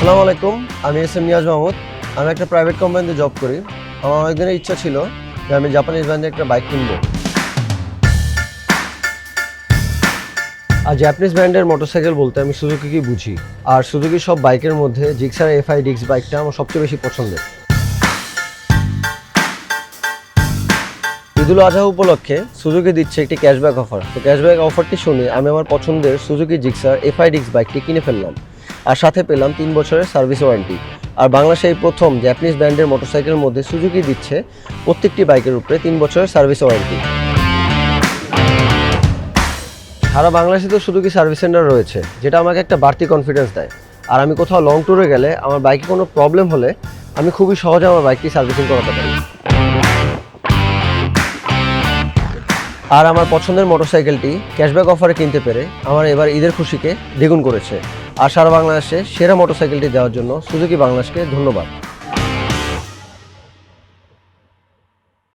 আসসালামু আলাইকুম, আমি এস.এম. নিয়াজ মাহমুদ। আমি একটা প্রাইভেট কোম্পানিতে জব করি। আমার অনেকদিনের ইচ্ছা ছিল যে আমি জাপানিজ ব্র্যান্ডের একটা বাইক কিনবো। আর জাপানিজ ব্র্যান্ডের মোটরসাইকেল বলতে আমি সুজুকি বুঝি। আর সুজুকি সব বাইকের মধ্যে জিক্সার FIDX বাইকটা আমার সবচেয়ে বেশি পছন্দের। ঈদুল আজহা উপলক্ষে সুজুকি দিচ্ছে একটি ক্যাশব্যাক অফার। তো ক্যাশব্যাক অফারটি শুনে আমি আমার পছন্দের সুজুকি জিক্সার FIDX বাইকটি কিনে ফেললাম। আর সাথে পেলাম 3 বছরের সার্ভিস ওয়ারেন্টি। আর বাংলাদেশে এই প্রথম জাপানিজ ব্র্যান্ডের মোটরসাইকেলের মধ্যে সুজুকি দিচ্ছে প্রত্যেকটি বাইকের উপরে 3 বছরের সার্ভিস ওয়ারেন্টি। সারা বাংলাদেশে তো সুজুকি সার্ভিস সেন্টার রয়েছে, যেটা আমাকে একটা বাড়তি কনফিডেন্স দেয়। আর আমি কোথাও লং ট্যুরে গেলে আমার বাইকে কোনো প্রবলেম হলে আমি খুবই সহজে আমার বাইকটি সার্ভিসিং করাতে পারি। আর আমার পছন্দের মোটরসাইকেলটি ক্যাশব্যাক অফারে কিনতে পেরে আমার এবার ঈদের খুশিকে দ্বিগুণ করেছে। আর সারা বাংলাদেশে সেরা মোটরসাইকেলটি দেওয়ার জন্য সুজুকি বাংলাদেশকে ধন্যবাদ।